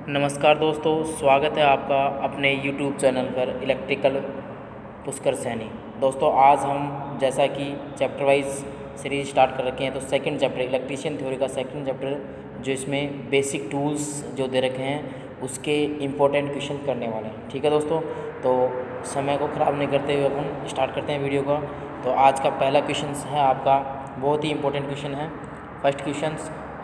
नमस्कार दोस्तों, स्वागत है आपका अपने YouTube चैनल पर इलेक्ट्रिकल पुष्कर सैनी। दोस्तों आज हम जैसा कि चैप्टर वाइज सीरीज स्टार्ट कर रखे हैं, तो सेकंड चैप्टर इलेक्ट्रीशियन थ्योरी का सेकंड चैप्टर जो इसमें बेसिक टूल्स जो दे रखे हैं उसके इम्पोर्टेंट क्वेश्चन करने वाले हैं। ठीक है दोस्तों, तो समय को ख़राब नहीं करते हुए अपन स्टार्ट करते हैं वीडियो का। तो आज का पहला क्वेश्चन है आपका, बहुत ही इंपॉर्टेंट क्वेश्चन है। फर्स्ट क्वेश्चन,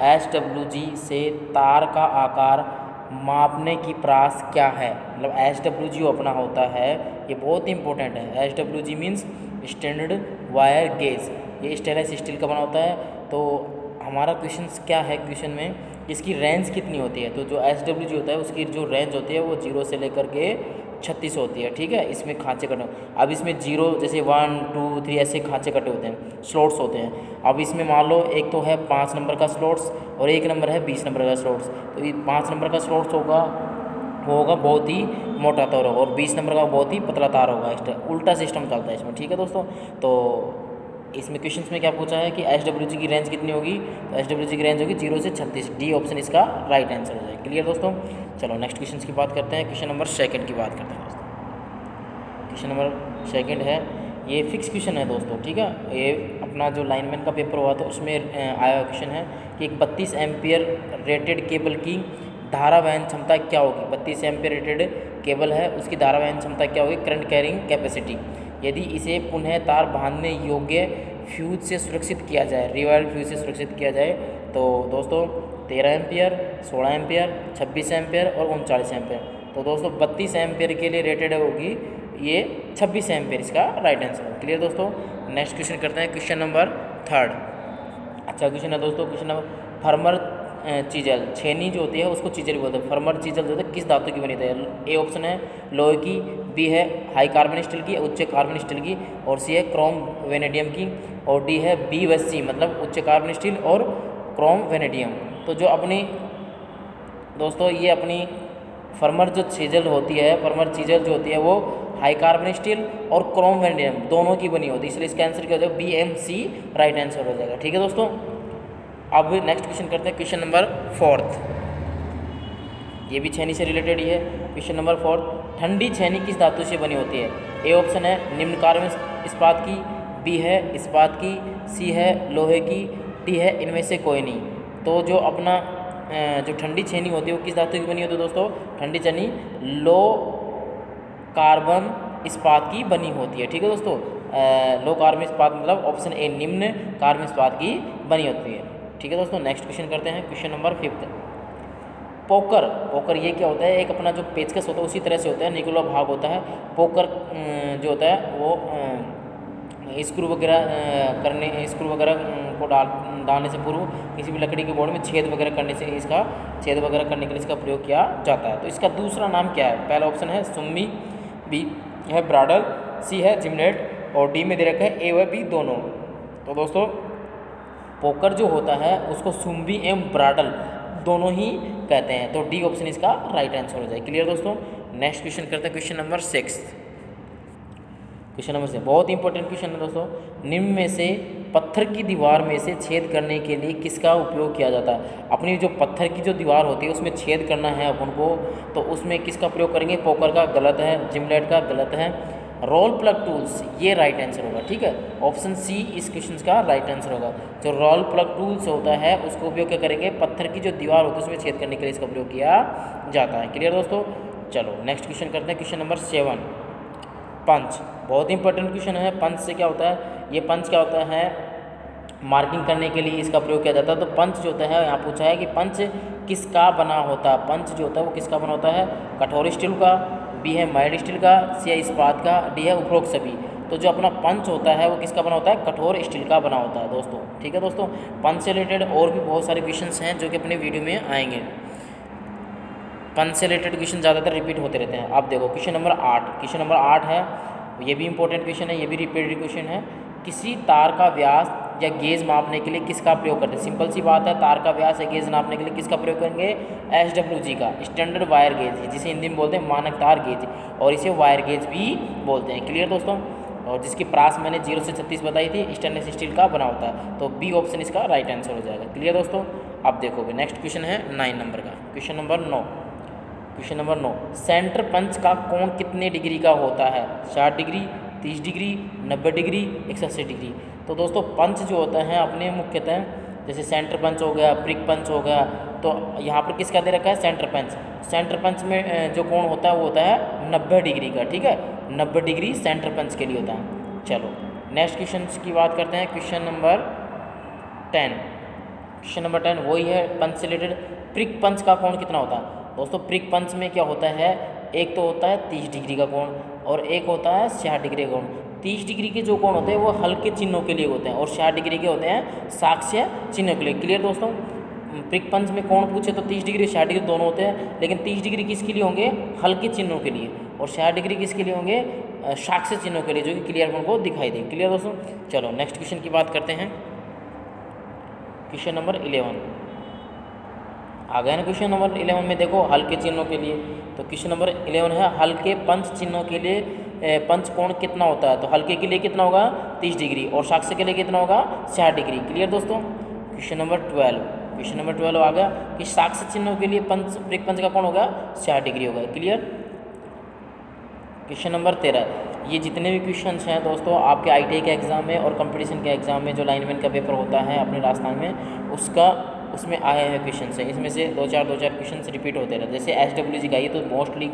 SWG से तार का आकार मापने की प्रास क्या है। मतलब SWG जो अपना होता है ये बहुत इंपॉर्टेंट है। SWG means standard wire gauge, ये स्टेनलेस स्टील का बना होता है। तो हमारा क्वेश्चन क्या है, क्वेश्चन में इसकी रेंज कितनी होती है। तो जो SWG होता है उसकी जो रेंज होती है वो 0 से लेकर के 36 होती है। ठीक है, इसमें खांचे कटे, अब इसमें 0 जैसे 1 2 3 ऐसे खांचे कटे होते हैं, स्लॉट्स होते हैं। अब इसमें मान लो एक तो है 5 नंबर का स्लॉट्स और एक नंबर है 20 नंबर का स्लॉट्स। तो ये 5 नंबर का स्लॉट्स होगा वो होगा बहुत ही मोटा तार होगा और 20 नंबर का बहुत ही पतला तार होगा। इस उल्टा सिस्टम चलता है इसमें। ठीक है दोस्तों, तो इसमें क्वेश्चंस में क्या पूछा है कि SWG की रेंज कितनी होगी। तो SWG की रेंज होगी 0 से 36। डी ऑप्शन इसका राइट आंसर हो जाएगा। क्लियर दोस्तों, चलो नेक्स्ट क्वेश्चन की बात करते हैं। क्वेश्चन नंबर सेकंड की बात करते हैं दोस्तों। क्वेश्चन नंबर सेकंड है, ये फिक्स क्वेश्चन है दोस्तों। ठीक है, ये अपना जो लाइनमैन का पेपर हुआ था उसमें आया क्वेश्चन है कि एक 32 एम्पियर रेटेड केबल की धारा वहन क्षमता क्या होगी। 32 एम्पियर रेटेड केबल है, उसकी धारा वहन क्षमता क्या होगी, करंट कैरिंग कैपेसिटी, यदि इसे पुनः तार बांधने योग्य फ्यूज से सुरक्षित किया जाए, रिवाइल्ड फ्यूज से सुरक्षित किया जाए। तो दोस्तों 13 एम्पियर, 16 एम्पियर, 26 एम्पियर और 39 एम्पियर। तो दोस्तों 32 एम्पियर के लिए रेटेड होगी ये 26 एम्पियर, इसका राइट आंसर है। क्लियर दोस्तों, नेक्स्ट क्वेश्चन करते हैं। क्वेश्चन नंबर थर्ड, अच्छा क्वेश्चन है दोस्तों। क्वेश्चन नंबर, फर्मर चीजल, छेनी जो होती है उसको चीजल बोलते हैं। फर्मर चीजल जो होता है किस धातु की बनी होती है। ए ऑप्शन है लोहे की, बी है हाई कार्बन स्टील की, उच्च कार्बन स्टील की, और सी है क्रोम वेनेडियम की, और डी है बी व सी मतलब उच्च कार्बन स्टील और क्रोम वेनेडियम। तो जो अपनी दोस्तों ये अपनी फर्मर जो चीजल होती है, फर्मर चीजल जो होती है वो हाई कार्बन स्टील और क्रोम वेनेडियम दोनों की बनी होती है, इसलिए इसका आंसर क्या हो जाएगा, BMC राइट आंसर हो जाएगा। ठीक है दोस्तों, अब नेक्स्ट क्वेश्चन करते हैं। क्वेश्चन नंबर फोर्थ, ये भी छेनी से रिलेटेड ही है। क्वेश्चन नंबर फोर्थ, ठंडी छेनी किस धातु से बनी होती है। ए ऑप्शन है निम्न कार्बन इस्पात की, बी है इस्पात की, सी है लोहे की, डी है इनमें से कोई नहीं। तो जो अपना जो ठंडी छेनी होती है वो किस धातु की बनी होती है दोस्तों। ठंडी छेनी लो कार्बन इस्पात की बनी होती है। ठीक है दोस्तों, लो कार्बन इस्पात मतलब ऑप्शन ए निम्न कार्बन इस्पात की बनी होती है। ठीक है दोस्तों, नेक्स्ट क्वेश्चन करते हैं। Question number fifth, poker, poker ये क्या होता है, एक अपना जो पेचकस होता है उसी तरह से होता है, निकला भाग होता है। पोकर जो होता है वो स्क्रू वगैरह करने, स्क्रू वगैरह को डालने से पूर्व किसी भी लकड़ी के बोर्ड में छेद वगैरह करने से इसका छेद वगैरह करने के लिए इसका प्रयोग किया जाता है। तो इसका दूसरा नाम क्या है। पहला ऑप्शन है सुम्मी, बी है ब्राडल, सी है जिमनेट और डी में दे रखा है ए व बी दोनों। तो दोस्तों पोकर जो होता है उसको सुम्बी एवं ब्राडल दोनों ही कहते हैं। तो डी ऑप्शन इसका राइट आंसर हो जाए। क्लियर दोस्तों, नेक्स्ट क्वेश्चन करते हैं। क्वेश्चन नंबर 6, क्वेश्चन नंबर 6 बहुत इंपॉर्टेंट क्वेश्चन है दोस्तों। निम्न में से पत्थर की दीवार में से छेद करने के लिए किसका उपयोग किया जाता है। अपनी जो पत्थर की जो दीवार होती है उसमें छेद करना है अपन को, तो उसमें किसका प्रयोग करेंगे। पोकर का गलत है, जिमलेट का गलत है, रोल प्लग टूल्स ये राइट आंसर होगा। ठीक है, ऑप्शन सी इस क्वेश्चन का राइट आंसर होगा। जो रोल प्लग टूल्स होता है उसको उपयोग क्या करेंगे, पत्थर की जो दीवार होती है उसमें छेद करने के लिए इसका प्रयोग किया जाता है। क्लियर दोस्तों, चलो नेक्स्ट क्वेश्चन करते हैं। क्वेश्चन नंबर 7, पंच, बहुत इंपॉर्टेंट क्वेश्चन है। पंच से क्या होता है, ये पंच क्या होता है, मार्किंग करने के लिए इसका प्रयोग किया जाता है। तो पंच जो होता है यहाँ पूछा है कि पंच किसका बना होता है। पंच जो होता है वो किसका बना होता है, कठोर स्टील का, बी है माइल्ड स्टील का, सी है इस्पात का, डी है उपरोक्त सभी। तो जो अपना पंच होता है वो किसका बना होता है, कठोर स्टील का बना होता है दोस्तों। ठीक है दोस्तों, पंच से रिलेटेड और भी बहुत सारे क्वेश्चंस हैं जो कि अपने वीडियो में आएंगे। पंच से रिलेटेड क्वेश्चन ज़्यादातर रिपीट होते रहते हैं। आप देखो क्वेश्चन नंबर 8, क्वेश्चन नंबर 8 है, ये भी इंपॉर्टेंट क्वेश्चन है, ये भी रिपीटेड क्वेश्चन है। किसी तार का व्यास या गेज मापने के लिए किसका प्रयोग करते हैं। सिंपल सी बात है, तार का व्यास या गेज नापने के लिए किसका प्रयोग करेंगे, SWG का, स्टैंडर्ड वायर गेज, जिसे हिंदी में बोलते हैं मानक तार गेज, और इसे वायर गेज भी बोलते हैं। क्लियर दोस्तों, और जिसकी प्रास मैंने 0 से 36 बताई थी, स्टेनलेस स्टील का बना होता है। तो बी ऑप्शन इसका राइट आंसर हो जाएगा। क्लियर दोस्तों, अब देखोगे नेक्स्ट क्वेश्चन है 9 नंबर का। Question number 9, question number 9, centre punch का कोण कितने डिग्री का होता है? 60 डिग्री, 30 डिग्री, 90 डिग्री, 180 डिग्री। तो दोस्तों पंच जो होता है अपने मुख्यतः जैसे सेंटर पंच हो गया, प्रिक पंच हो गया, तो यहाँ पर किसका दे रखा है? सेंटर पंच। सेंटर पंच में जो कोण होता है वो होता है 90 डिग्री का, ठीक है, 90 डिग्री सेंटर पंच के लिए होता है। चलो नेक्स्ट क्वेश्चन की बात करते हैं, क्वेश्चन नंबर 10। क्वेश्चन नंबर 10 वही है पंच से रिलेटेड। प्रिक पंच का कोण कितना होता है? दोस्तों प्रिक पंच में क्या होता है, एक तो होता है 30 डिग्री का कोण और एक होता है 60 डिग्री का कोण। 30 डिग्री के जो कोण होते हैं वो हल्के चिन्हों के लिए होते हैं और 60 डिग्री के होते हैं साक्ष्य चिन्हों के लिए। क्लियर दोस्तों? प्रिक पंच में कोण पूछे तो 30 डिग्री 60 डिग्री दोनों होते हैं, लेकिन 30 डिग्री किसके लिए होंगे? हल्के चिन्हों के लिए, और 60 डिग्री किसके लिए होंगे? साक्ष्य चिन्हों के लिए, जो कि क्लियर अपन को दिखाई दे। क्लियर दोस्तों? चलो नेक्स्ट क्वेश्चन की बात करते हैं, क्वेश्चन नंबर 11 आ गया ना। क्वेश्चन नंबर 11 में देखो हल्के चिन्हों के लिए, तो क्वेश्चन नंबर 11 है हल्के पंच चिन्हों के लिए पंच कोण कितना होता है? तो हल्के के लिए कितना होगा? 30 डिग्री, और साक्ष्य के लिए कितना होगा? 60 डिग्री। क्लियर दोस्तों? क्वेश्चन नंबर 12, क्वेश्चन नंबर 12 आ गया कि साक्ष्य चिन्हों के लिए पंच प्रिक पंच का कोण होगा 60 डिग्री होगा। क्लियर? क्वेश्चन नंबर 13, ये जितने भी क्वेश्चन हैं दोस्तों आपके ITI के एग्ज़ाम में और कंपटीशन के एग्ज़ाम में जो लाइनमैन का पेपर होता है अपने राजस्थान में, उसमें आए हैं क्वेश्चन से, इसमें से दो चार क्वेश्चन रिपीट होते रहते हैं। जैसे SWG का ये तो मोस्टली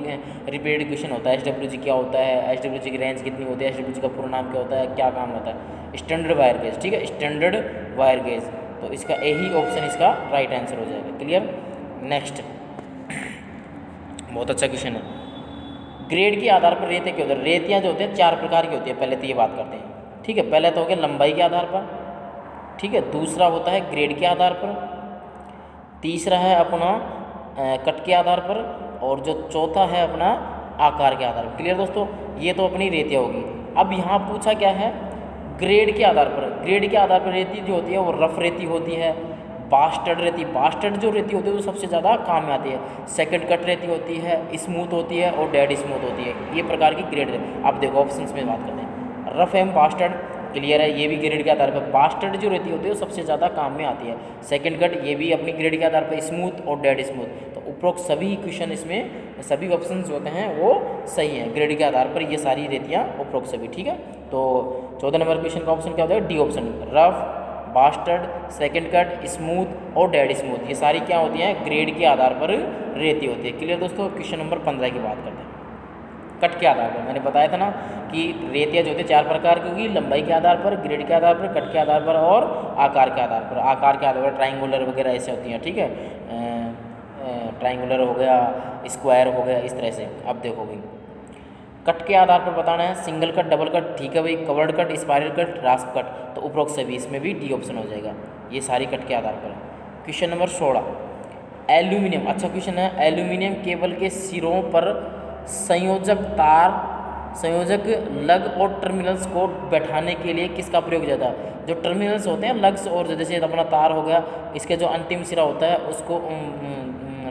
रिपीटेड क्वेश्चन होता है। SWG क्या होता है, SWG की रेंज कितनी होती है, SWG का पूरा नाम क्या होता है, क्या काम होता है? स्टैंडर्ड वायर गेज, ठीक है, स्टैंडर्ड वायर गेज। तो इसका यही ऑप्शन इसका राइट आंसर हो जाएगा। क्लियर? नेक्स्ट बहुत अच्छा क्वेश्चन है। ग्रेड के आधार पर रेते क्या होते हैं? रेतियाँ जो होते हैं 4 प्रकार की होती है, पहले तो ये बात करते हैं, ठीक है। पहले तो हो गया लंबाई के आधार पर, ठीक है। दूसरा होता है ग्रेड के आधार पर, तीसरा है अपना कट के आधार पर, और जो चौथा है अपना आकार के आधार पर। क्लियर दोस्तों? ये तो अपनी रेतियाँ होगी। अब यहाँ पूछा क्या है? ग्रेड के आधार पर। ग्रेड के आधार पर रेती जो होती है वो रफ रेती होती है, बास्टर्ड रेती, बास्टर्ड जो रेती होती है वो सबसे ज़्यादा काम में आती है, सेकंड कट रेती होती है, स्मूथ होती है और डेड स्मूथ होती है। ये प्रकार की ग्रेड है। अब देखो ऑप्शंस में बात करते हैं, रफ एम बास्टर्ड, क्लियर है, ये भी ग्रेड के आधार पर। बास्टर्ड जो रेती होती है वो सबसे ज़्यादा काम में आती है। सेकंड कट ये भी अपनी ग्रेड के आधार पर, स्मूथ और डेड स्मूथ। तो उपरोक्त सभी क्वेश्चन इसमें सभी ऑप्शन जो होते हैं वो सही हैं, ग्रेड के आधार पर ये सारी रेतियाँ उपरोक्त सभी, ठीक है। तो 14 नंबर क्वेश्चन का ऑप्शन क्या होता है? D option, rough, bastard, second cut, smooth और डेड स्मूथ, ये सारी क्या होती हैं? ग्रेड के आधार पर रेती होती है। क्लियर दोस्तों? क्वेश्चन नंबर 15 की बात करते हैं, कट के आधार पर। मैंने बताया था ना कि रेतियाँ जो होती है 4 प्रकार की होगी, लंबाई के आधार पर, ग्रेड के आधार पर, कट के आधार पर और आकार के आधार पर। आकार के आधार पर ट्राइंगुलर वगैरह ऐसे होती हैं, ठीक है, ट्राइंगुलर हो गया, स्क्वायर हो गया, इस तरह से। अब देखोगे कट के आधार पर बताना है, सिंगल कट, डबल कट, ठीक है भाई, covered cut, spiral cut, रास्प cut. तो उपरोक्त सभी इसमें भी डी ऑप्शन हो जाएगा, ये सारी कट के आधार पर है। क्वेश्चन नंबर 16, एल्यूमिनियम, अच्छा क्वेश्चन है। एल्यूमिनियम केबल के सिरों पर संयोजक लग और टर्मिनल्स को बैठाने के लिए किसका प्रयोग किया जाता है? जो टर्मिनल्स होते हैं लग्स, और जैसे अपना तार हो गया, इसके जो अंतिम सिरा होता है उसको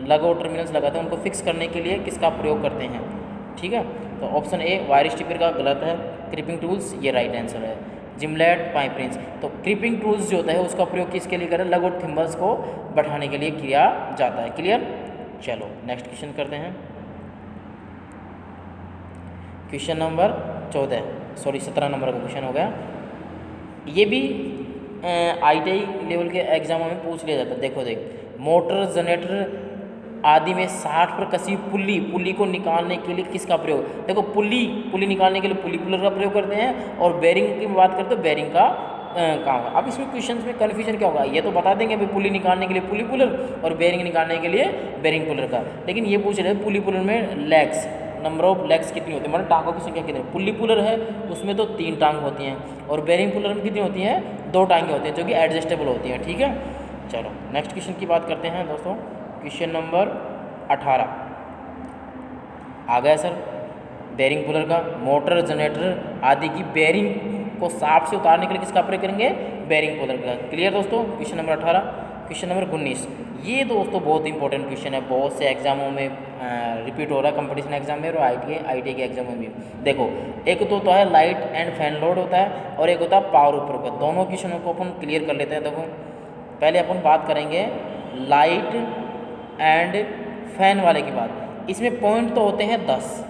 लग और टर्मिनल्स लगाते हैं, उनको फिक्स करने के लिए किसका प्रयोग करते हैं? ठीक है, तो ऑप्शन ए वायर स्टिपर का गलत है, क्रिपिंग टूल्स ये राइट आंसर है, जिमलेट, पाइप रिंच। तो क्रिपिंग टूल्स जो होता है उसका प्रयोग किसके लिए करें? लग और थिम्बल्स को बैठाने के लिए किया जाता है। क्लियर? चलो नेक्स्ट क्वेश्चन करते हैं, क्वेश्चन नंबर 17 नंबर का क्वेश्चन हो गया। ये भी ITI लेवल के एग्जामों में पूछ लिया जाता है। देखो मोटर, जनरेटर आदि में 60 पर कसी पुल्ली को निकालने के लिए किसका प्रयोग? देखो पुल्ली निकालने के लिए पुल्ली पुलर का प्रयोग करते हैं, और बेरिंग की बात करते हैं बेरिंग का काम है। अब इसमें क्वेश्चंस में कन्फ्यूजन क्या होगा? ये तो बता देंगे भाई पुल्ली निकालने के लिए पुल्ली पुलर और बेरिंग निकालने के लिए बेरिंग पुलर का, लेकिन ये पूछ रहे हैं पुल्ली पुलर में लेग्स, नंबर ऑफ लेग्स कितनी होती है, मतलब टांगों की संख्या कितनी? पुल्ली पुलर है उसमें तो 3 टांग होती हैं, और बेरिंग पुलर में कितनी होती हैं? 2 टांगें होती हैं जो कि एडजस्टेबल होती हैं। ठीक है, चलो नेक्स्ट क्वेश्चन की बात करते हैं दोस्तों। क्वेश्चन नंबर 18 आ गया सर, बेरिंग पुलर का। मोटर, जनरेटर आदि की बेरिंग को शाफ्ट से उतारने के लिए किसका प्रयोग करेंगे? बेरिंग पुलर का। क्लियर दोस्तों? Question number 18। क्वेश्चन नंबर 19, ये दोस्तों बहुत इंपॉर्टेंट क्वेश्चन है, बहुत से एग्जामों में रिपीट हो रहा है, कंपटीशन एग्जाम में और ITI के एग्जाम में भी। देखो एक तो होता है लाइट एंड फैन लोड होता है, और एक होता है पावर ऊपर का। दोनों क्वेश्चनों को अपन क्लियर कर लेते हैं। देखो पहले अपन बात करेंगे लाइट एंड फैन वाले की बात। इसमें पॉइंट तो होते हैं 10,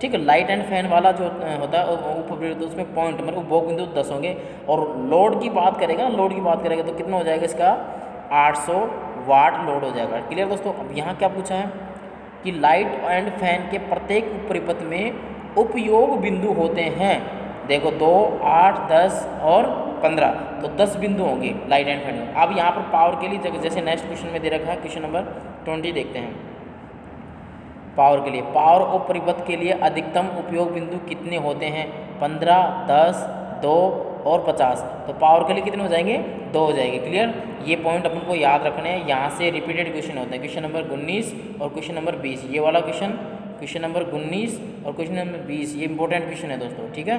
ठीक है। लाइट एंड फैन वाला जो होता है उपवृत्त, उसमें पॉइंट मतलब उपभोग बिंदु 10 होंगे। और लोड की बात करेगा, लोड की बात करेगा तो कितना हो जाएगा इसका 800 वाट लोड हो जाएगा। क्लियर दोस्तों। अब यहाँ क्या पूछा है कि लाइट एंड फैन के प्रत्येक उपरिपथ में उपयोग बिंदु होते हैं। देखो 2, 8, 10 और 15, तो 10 बिंदु होंगे लाइट एंड फैन में। अब यहाँ पर पावर के लिए जैसे नेक्स्ट क्वेश्चन में दे रखा है, क्वेश्चन नंबर 20 देखते हैं। पावर के लिए, पावर उपरिपथ के लिए अधिकतम उपयोग बिंदु कितने होते हैं? 15, 10, 2 और 50। तो पावर के लिए कितने हो जाएंगे? 2 हो जाएंगे। क्लियर। ये पॉइंट अपन को याद रखने हैं। यहाँ से रिपीटेड क्वेश्चन होते हैं, क्वेश्चन नंबर 19 और क्वेश्चन नंबर 20। ये वाला क्वेश्चन नंबर 19 और क्वेश्चन नंबर 20 ये इंपॉर्टेंट क्वेश्चन है दोस्तों, ठीक है।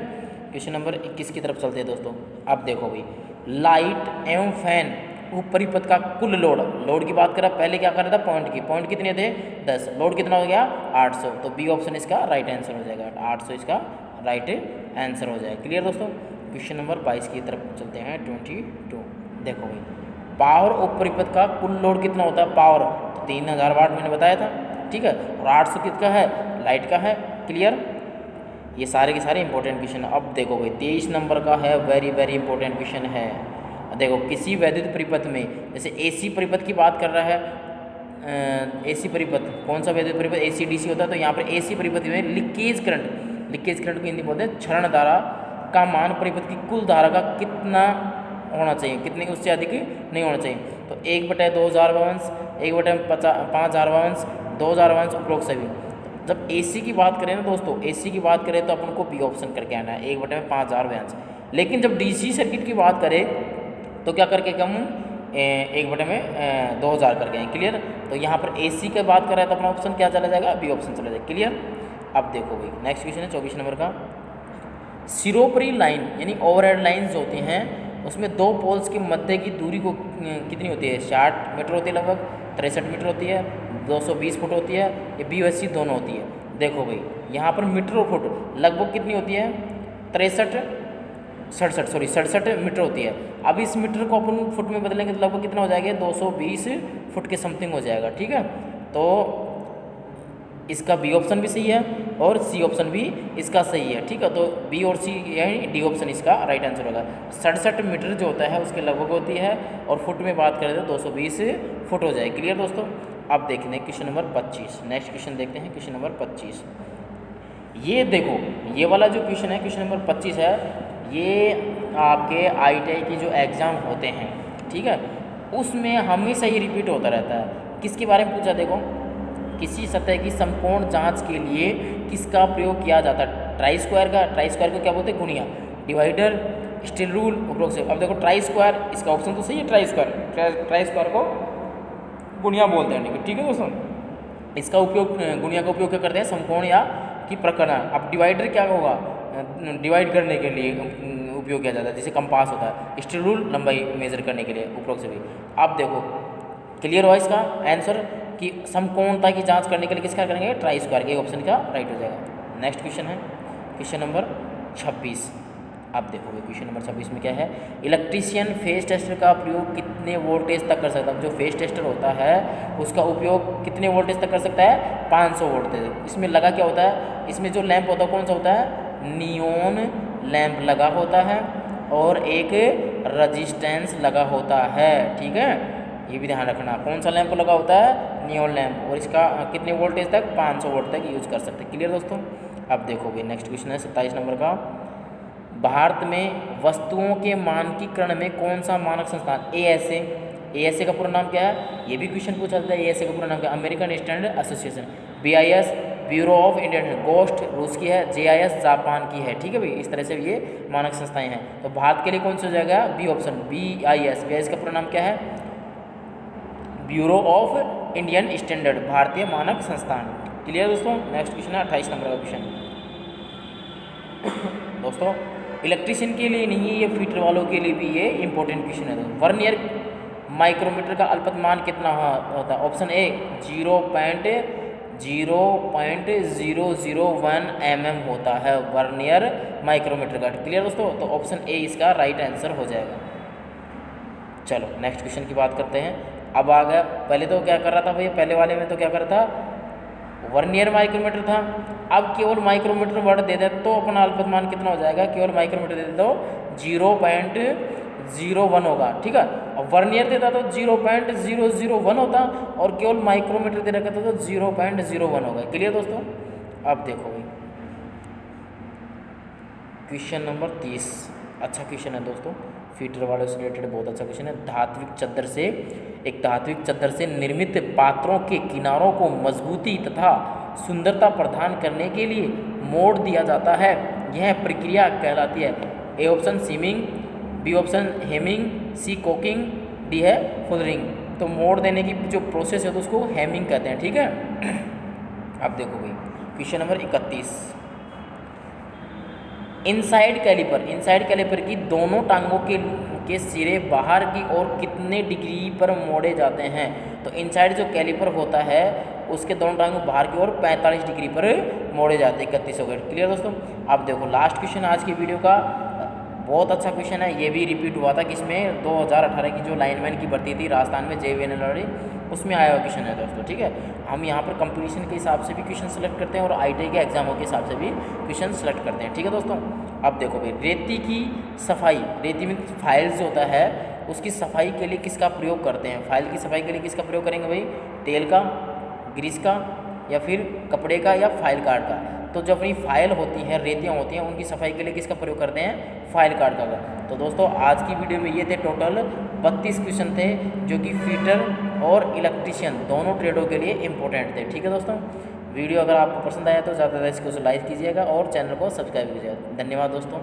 क्वेश्चन नंबर 21 की तरफ चलते हैं दोस्तों। अब देखो भाई, लाइट एवं फैन उपरिपथ का कुल लोड की बात करें, पहले क्या कर रहा था पॉइंट की, पॉइंट कितने थे 10, लोड कितना हो गया 800। तो बी ऑप्शन इसका राइट आंसर हो जाएगा, 800 इसका राइट आंसर हो जाएगा। क्लियर दोस्तों। क्वेश्चन नंबर 22 की तरफ चलते हैं 22। देखो भाई, पावर उपरिपथ का कुल लोड कितना होता है? पावर तो 3000 वाट मैंने बताया था, ठीक है। और 800 किसका है? लाइट का है। क्लियर। ये सारे के सारे इंपॉर्टेंट क्वेश्चन। अब देखो भाई 23 नंबर का है, वेरी वेरी इंपॉर्टेंट क्वेश्चन है। देखो किसी वैद्युत परिपथ में, जैसे एसी परिपथ की बात कर रहा है, एसी परिपथ कौन सा वैद्युत परिपथ? एसी डीसी होता है। तो यहाँ पर एसी परिपथ में लीकेज करंट को हिंदी बोलते हैं क्षरण धारा का मान परिपथ की कुल धारा का कितना होना चाहिए, कितने उससे अधिक नहीं होना चाहिए। तो 1/2000 वंश, 1/5000 वंश, 2000 वंश उपरोक्त सभी। जब एसी की बात करें ना दोस्तों, एसी की बात करें तो अपन को बी ऑप्शन करके आना है, 1/5000 वंश। लेकिन जब डीसी सर्किट की बात करें तो क्या करके कम 1/2000 करके हैं। क्लियर। तो यहाँ पर एसी की बात कर रहा है तो अपना ऑप्शन क्या चला जाएगा? बी ऑप्शन चला जाएगा। क्लियर। अब देखो भाई नेक्स्ट क्वेश्चन है 24 नंबर का। सिरोपरी लाइन यानी ओवरहेड लाइन्स जो होती हैं उसमें दो पोल्स के मध्य की दूरी को कितनी होती है? 60 मीटर होती है, लगभग 63 मीटर होती है, 220 फुट होती है, ये बी और सी दोनों होती है। देखो भाई यहाँ पर मीटर और फुट लगभग कितनी होती है? 67 मीटर होती है। अब इस मीटर को अपन फुट में बदलेंगे तो लगभग कितना हो जाएगा? 220 फुट के समथिंग हो जाएगा, ठीक है। तो इसका बी ऑप्शन भी सही है और सी ऑप्शन भी इसका सही है, ठीक है। तो बी और सी यानी डी ऑप्शन इसका राइट आंसर होगा। 67 मीटर जो होता है उसके लगभग होती है, और फुट में बात करें तो 220 फुट हो जाए। क्लियर दोस्तों। अब देखते हैं क्वेश्चन नंबर 25। नेक्स्ट क्वेश्चन देखते हैं, क्वेश्चन नंबर 25। ये देखो ये वाला जो क्वेश्चन है, क्वेश्चन नंबर 25 है, ये आपके ITI की जो एग्ज़ाम होते हैं, ठीक है, उसमें हमेशा ही रिपीट होता रहता है। किसके बारे में पूछा? देखो किसी सतह की समकोण जांच के लिए किसका प्रयोग किया जाता है? ट्राई स्क्वायर का। ट्राई स्क्वायर को क्या बोलते हैं? गुणिया। डिवाइडर, स्टील रूल, उपरोक्त से। अब देखो ट्राई स्क्वायर, इसका ऑप्शन तो सही है, ट्राई स्क्वायर को गुणिया बोलते हैं, ठीक है दोस्तों। इसका उपयोग, गुणिया का उपयोग क्या करते हैं? समकोण या की प्रकरण। अब डिवाइडर क्या होगा? डिवाइड करने के लिए उपयोग किया जाता है, जैसे कंपास होता है। स्टील रूल लंबाई मेजर करने के लिए, उपरोक्त से भी। अब देखो क्लियर हुआ इसका आंसर कि समकोणता की जांच करने के लिए किसका करेंगे? ट्राई स्क्वायर के ऑप्शन का राइट हो जाएगा। नेक्स्ट क्वेश्चन है क्वेश्चन नंबर 26। अब देखो क्वेश्चन नंबर 26 में क्या है? इलेक्ट्रीशियन फेज टेस्टर का प्रयोग कितने वोल्टेज तक कर सकता है? जो फेज टेस्टर होता है उसका उपयोग कितने वोल्टेज तक कर सकता है? 500 वोल्टेज। इसमें लगा क्या होता है? इसमें जो लैंप होता है कौन सा होता है? नियॉन लैंप लगा होता है और एक रजिस्टेंस लगा होता है, ठीक है। ये भी ध्यान रखना, कौन सा लैंप लगा होता है? Neon lamp. और इसका कितने वोल्टेज तक? 500 वोल्ट तक यूज कर सकते हैं। क्लियर दोस्तों। अब देखोगे नेक्स्ट क्वेश्चन है 27 नंबर का। भारत में वस्तुओं के मानकीकरण में कौन सा मानक संस्थान? ASA का पूरा नाम क्या है? ये भी क्वेश्चन पूछा जाता है। ASA का पूरा नाम क्या है? American standard association. BIS bureau of Indian ghost रूस की है। JIS जापान की है, ठीक है भाई। इस तरह से ये मानक संस्थाएं हैं। तो भारत के लिए कौन सा हो जाएगा? बी ऑप्शन, BIS का पूरा नाम क्या है? ब्यूरो ऑफ इंडियन स्टैंडर्ड, भारतीय मानक संस्थान। क्लियर दोस्तों। नेक्स्ट क्वेश्चन है 28 नंबर का क्वेश्चन। दोस्तों इलेक्ट्रीशियन के लिए नहीं, ये फीटर वालों के लिए भी ये इंपॉर्टेंट क्वेश्चन है। वर्नियर माइक्रोमीटर का अल्पतमान कितना होता है? ऑप्शन ए 0.001 mm होता है वर्नियर माइक्रोमीटर का। क्लियर दोस्तों। तो ऑप्शन ए इसका राइट आंसर हो जाएगा। चलो नेक्स्ट क्वेश्चन की बात करते हैं। अब आ गया, पहले तो क्या कर रहा था भैया, पहले वाले में तो क्या कर रहा था? वर्नियर माइक्रोमीटर था। अब केवल माइक्रोमीटर वर्ड दे दे तो अपना अल्पत मान कितना हो जाएगा, केवल माइक्रोमीटर दे दे तो 0.01 होगा, ठीक है। अब वर्नियर देता तो 0.001 होता और केवल माइक्रोमीटर दे रखा था तो 0.01 होगा। क्लियर दोस्तों। अब देखो भाई क्वेश्चन नंबर 30, अच्छा क्वेश्चन है दोस्तों, फीटर वाले से रिलेटेड बहुत अच्छा क्वेश्चन है। धात्विक चद्दर से निर्मित पात्रों के किनारों को मजबूती तथा सुंदरता प्रदान करने के लिए मोड़ दिया जाता है। यह प्रक्रिया कहलाती है। A option seaming, b option hemming, c caulking, d है फुलरिंग। तो मोड़ देने की जो प्रोसेस है तो उसको हेमिंग कहते हैं, ठीक है। अब देखो भाई क्वेश्चन नंबर 31, इनसाइड कैलिपर की दोनों टांगों के सिरे बाहर की ओर कितने डिग्री पर मोड़े जाते हैं। तो इनसाइड जो कैलिपर होता है उसके दोनों टांगों बाहर की ओर 45 डिग्री पर मोड़े जाते हैं। 31 हो गए। क्लियर दोस्तों। अब देखो लास्ट क्वेश्चन आज की वीडियो का, बहुत अच्छा क्वेश्चन है, ये भी रिपीट हुआ था किसमें, 2018 की जो लाइनमैन की भर्ती थी राजस्थान में JVNL वाली, उसमें आया हुआ क्वेश्चन है दोस्तों, ठीक है। हम यहाँ पर कंपटीशन के हिसाब से भी क्वेश्चन सेलेक्ट करते हैं और ITI के एग्जामों के हिसाब से भी क्वेश्चन सेलेक्ट करते हैं, ठीक है दोस्तों। अब देखो भाई रेती की सफाई, रेती में फाइल्स होता है उसकी सफाई के लिए किसका प्रयोग करते हैं। फाइल की सफाई के लिए किसका प्रयोग करेंगे भाई, तेल का, ग्रीस का, या फिर कपड़े का, या फाइल कार्ड का। तो जो अपनी फाइल होती है, रेतियाँ होती हैं, उनकी सफाई के लिए किसका प्रयोग करते हैं, फाइल कार्ड का। तो दोस्तों आज की वीडियो में ये थे टोटल 32 क्वेश्चन थे जो कि फीटर और इलेक्ट्रीशियन दोनों ट्रेडों के लिए इंपॉर्टेंट थे, ठीक है दोस्तों। वीडियो अगर आपको पसंद आया तो ज़्यादा से ज़्यादा इसको लाइक कीजिएगा और चैनल को सब्सक्राइब कीजिएगा। धन्यवाद दोस्तों।